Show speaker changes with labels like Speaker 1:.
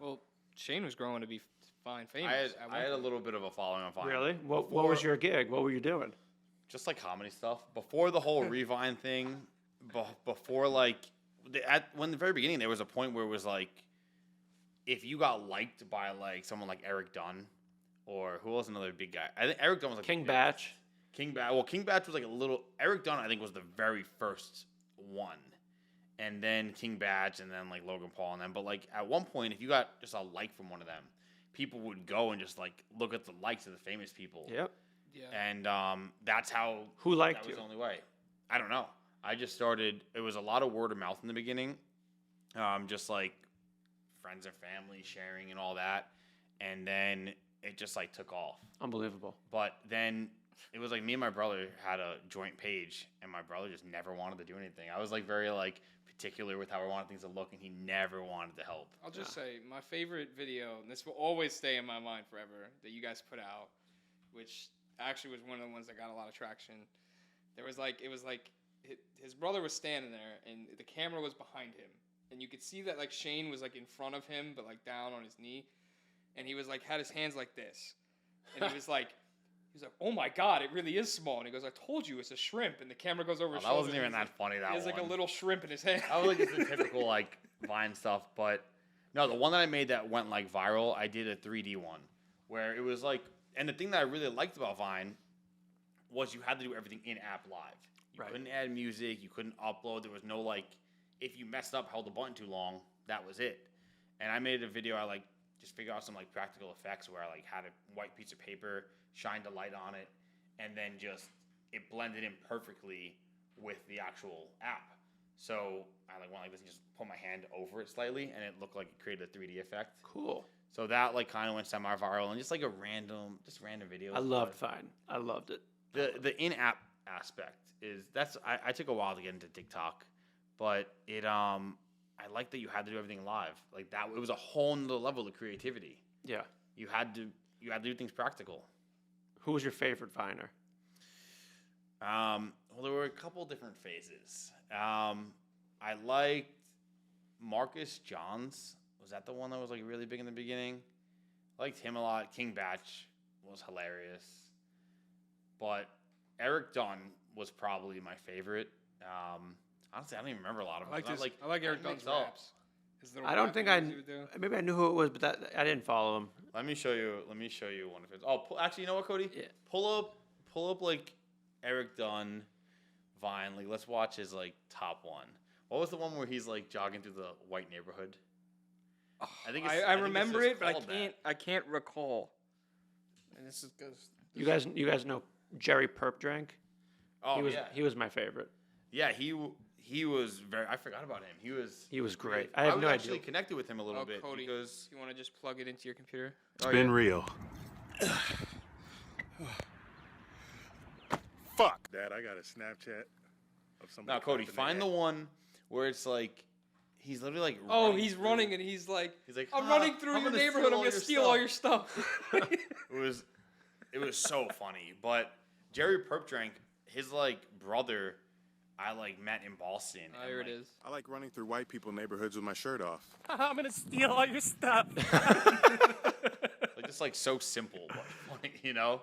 Speaker 1: Well, Shane was growing to be Vine famous.
Speaker 2: I had a little bit of a following on Vine.
Speaker 3: Really? What was your gig? What were you doing?
Speaker 2: Just like comedy stuff. Before the whole Revine thing, before like, when the very beginning, there was a point where it was like, if you got liked by like someone like Eric Dunn, or who was another big guy? I think Eric Dunn was like
Speaker 3: King Batch.
Speaker 2: King Batch was like a little. Eric Dunn, I think, was the very first one, and then King Batch, and then like Logan Paul, and then. But like at one point, if you got just a like from one of them, people would go and just like look at the likes of the famous people.
Speaker 3: Yep.
Speaker 1: Yeah.
Speaker 2: And that's how.
Speaker 3: Who liked
Speaker 2: that
Speaker 3: you?
Speaker 2: was the only way. I don't know. I just started. It was a lot of word of mouth in the beginning, just like friends and family sharing and all that, and then it just like took off.
Speaker 3: Unbelievable.
Speaker 2: But then it was like me and my brother had a joint page, and my brother just never wanted to do anything. I was like very like particular with how I wanted things to look, and he never wanted to help.
Speaker 1: I'll just say my favorite video, and this will always stay in my mind forever, that you guys put out, which actually was one of the ones that got a lot of traction. There was like, it was like his brother was standing there, and the camera was behind him, and you could see that like Shane was like in front of him, but like down on his knee, and he was like had his hands like this, and he was like, oh my God, it really is small. And he goes, I told you, it's a shrimp. And the camera goes over his shoulder.
Speaker 2: That wasn't even that funny, that one.
Speaker 1: He has like a little shrimp in his hand.
Speaker 2: I was like, it's the typical like Vine stuff. But no, the one that I made that went like viral, I did a 3D one where it was like, and the thing that I really liked about Vine was you had to do everything in-app live. You couldn't add music, you couldn't upload. There was no like, if you messed up, held the button too long, that was it. And I made a video, I like just figured out some like practical effects where I like had a white piece of paper, shined a light on it, and then just it blended in perfectly with the actual app. So I like went like this and just put my hand over it slightly, and it looked like it created a 3D effect.
Speaker 3: Cool.
Speaker 2: So that like kind of went semi-viral, and just like a random video.
Speaker 3: I loved Vine. I loved it.
Speaker 2: The in-app aspect is I took a while to get into TikTok, but it I like that you had to do everything live. Like that, it was a whole nother level of creativity.
Speaker 3: Yeah.
Speaker 2: You had to do things practical.
Speaker 3: Who was your favorite Viner?
Speaker 2: Well, there were a couple different phases. I liked Marcus Johns. Was that the one that was like really big in the beginning? I liked him a lot. King Batch was hilarious. But Eric Dunn was probably my favorite. Honestly, I don't even remember a lot of them.
Speaker 1: I like Eric Dunn's raps.
Speaker 3: I don't think maybe I knew who it was, but I didn't follow him.
Speaker 2: Let me show you one of his. Oh, actually, you know what, Cody?
Speaker 3: Yeah.
Speaker 2: Pull up like Eric Dunn Vine. Like, let's watch his like top one. What was the one where he's like jogging through the white neighborhood?
Speaker 1: I remember it, but I can't recall. And this is because
Speaker 3: you guys know Jerry Perp Drank?
Speaker 2: Oh,
Speaker 3: he was my favorite.
Speaker 2: Yeah, he was very. I forgot about him. He was
Speaker 3: great. I have no idea.
Speaker 2: I actually connected with him a little bit
Speaker 1: Cody,
Speaker 2: because
Speaker 1: you want to just plug it into your computer?
Speaker 4: It's been real. Fuck. Dad, I got a Snapchat of somebody.
Speaker 2: Now, Cody, find the one where it's like he's literally like.
Speaker 1: He's running and he's like, I'm
Speaker 2: "Ah,
Speaker 1: running through your neighborhood. I'm gonna steal all your stuff.
Speaker 2: It was so funny. But Jerry Perp Drank, his like brother, I like met in Boston.
Speaker 1: Here it is.
Speaker 4: I like running through white people neighborhoods with my shirt off.
Speaker 5: I'm gonna steal all your stuff.
Speaker 2: Like just like so simple, but funny, you know.